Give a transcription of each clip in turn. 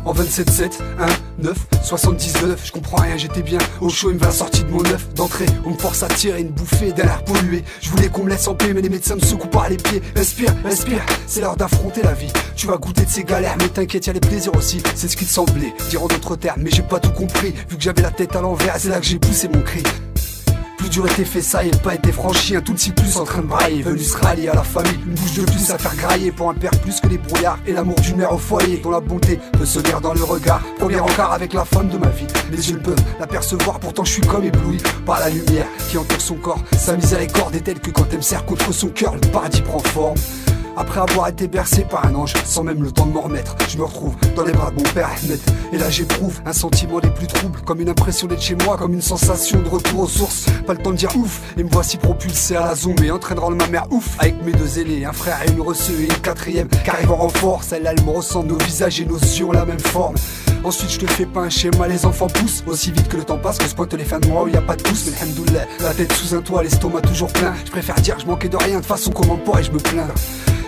En 27-7, 1, 9, 79, je comprends rien, j'étais bien au chaud, il me va la sortie de mon œuf d'entrée. On me force à tirer une bouffée d'un air pollué. Je voulais qu'on me laisse en paix, mais les médecins me secouent par les pieds. Respire, respire, c'est l'heure d'affronter la vie. Tu vas goûter de ces galères, mais t'inquiète, y'a les plaisirs aussi. C'est ce qu'il te semblait, dire en d'autres termes, mais j'ai pas tout compris. Vu que j'avais la tête à l'envers, c'est là que j'ai poussé mon cri. Plus dur était fait, ça et pas été franchi. Un tout petit plus en train de brailler, venu se rallier à la famille. Une bouche de plus à faire grailler pour un père plus que les brouillards. Et l'amour d'une mère au foyer, dont la bonté peut se lire dans le regard. Premier encart avec la femme de ma vie. Les yeux ne peuvent l'apercevoir, pourtant je suis comme ébloui par la lumière qui entoure son corps. Sa miséricorde est telle que quand elle me serre contre son cœur, le paradis prend forme. Après avoir été bercé par un ange, sans même le temps de m'en remettre, je me retrouve dans les bras de mon père Ahmed. Et là j'éprouve un sentiment des plus troubles, comme une impression d'être chez moi, comme une sensation de retour aux sources. Pas le temps de dire ouf, et me voici propulsé à la zombie, en train de rendre ma mère ouf. Avec mes deux aînés, un frère et une resseuse et une quatrième qui arrive en renfort. Celle-là elle me ressemble, nos visages et nos yeux ont la même forme. Ensuite je te fais pas un schéma, les enfants poussent aussi vite que le temps passe, que se pointe les fins de mois où y a pas de pouce. Mais alhamdoulilah, la tête sous un toit, l'estomac toujours plein. Je préfère dire que je manquais de rien, de façon comment pourrais-je me plaindre.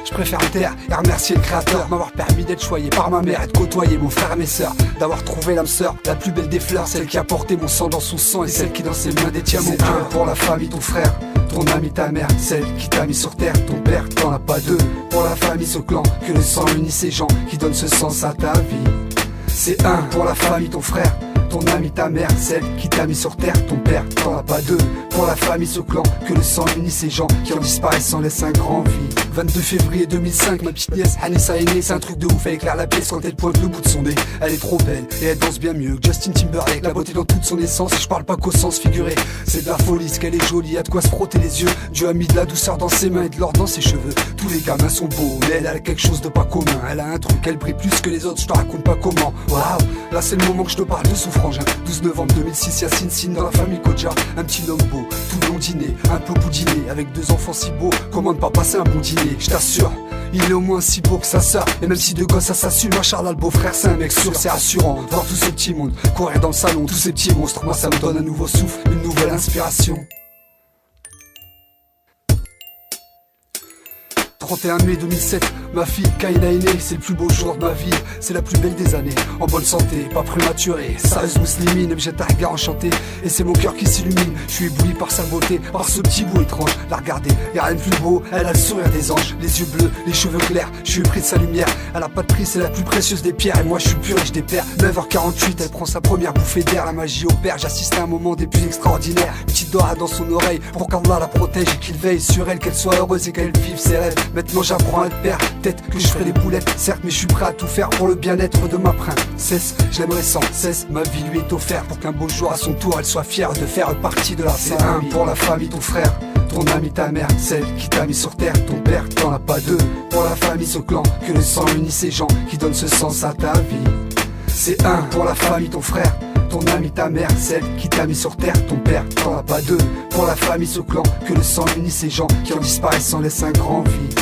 Je préfère me taire et remercier le créateur, m'avoir permis d'être choyé par ma mère et de côtoyer mon frère et mes sœurs, d'avoir trouvé l'âme sœur, la plus belle des fleurs, celle qui a porté mon sang dans son sang et celle qui dans ses mains détient mon cœur. Pour la famille, ton frère, ton ami, ta mère, celle qui t'a mis sur terre, ton père, t'en as pas deux. Pour la famille, ce clan, que le sang unit ces gens qui donnent ce sens à ta vie. C'est un pour la famille, ton frère, ton ami, ta mère, celle qui t'a mis sur terre, ton père, t'en as pas deux. Pour la famille, ce clan, que le sang unit ces gens qui en disparaissent sans laisser un grand vide. 22 février 2005, ma petite nièce Anissa est née, c'est un truc de ouf, elle éclaire la pièce quand elle pointe le bout de son nez. Elle est trop belle et elle danse bien mieux que Justin Timberlake, la beauté dans toute son essence, je parle pas qu'au sens figuré. C'est de la folie, ce qu'elle est jolie, y'a de quoi se frotter les yeux. Dieu a mis de la douceur dans ses mains et de l'or dans ses cheveux. Tous les gamins sont beaux, mais elle a quelque chose de pas commun. Elle a un truc, elle brille plus que les autres, je te raconte pas comment. Waouh, là c'est le moment que je te parle de son frangin. 12 novembre 2006, Yacine signe dans la famille Kodja. Un petit homme beau, tout blondiné, un peu boudiné, avec deux enfants si beaux, comment ne pas passer un bon dîner, je t'assure. Il est au moins si beau que sa sœur. Et même si de gosse ça s'assume, Charles le beau-frère c'est un mec sûr. C'est rassurant de voir tout ce petit monde courir dans le salon, tous ces petits monstres. Moi ça me donne un nouveau souffle, une nouvelle inspiration. 31 mai 2007, ma fille Kaina est née, c'est le plus beau jour de ma vie, c'est la plus belle des années, en bonne santé, pas prématurée, sérieuse mousseline, elle me jette un regard enchanté, et c'est mon cœur qui s'illumine, je suis ébloui par sa beauté, par ce petit bout étrange, la regarder, y'a rien de plus beau, elle a le sourire des anges, les yeux bleus, les cheveux clairs, je suis pris de sa lumière, elle a pas de prix, c'est la plus précieuse des pierres, et moi je suis pur et je dépère. 9h48, elle prend sa première bouffée d'air, la magie opère, j'assiste à un moment des plus extraordinaires, une petite dorade dans son oreille, pour qu'Allah la protège et qu'il veille sur elle, qu'elle soit heureuse et qu'elle vive ses rêves. Maintenant j'apprends à être père, peut-être que je ferai des boulettes, certes, mais je suis prêt à tout faire pour le bien-être de ma princesse. Je l'aimerais sans cesse, ma vie lui est offerte pour qu'un beau jour à son tour elle soit fière de faire partie de la famille. C'est un pour la famille, ton frère, ton ami, ta mère, celle qui t'a mis sur terre, ton père, t'en as pas deux. Pour la famille, ce clan, que le sang unit ces gens qui donnent ce sens à ta vie. C'est un pour la famille, ton frère, ton ami, ta mère, celle qui t'a mis sur terre, ton père, t'en as pas deux. Pour la famille, ce clan, que le sang unit ces gens qui en disparaissent sans laisser un grand vide.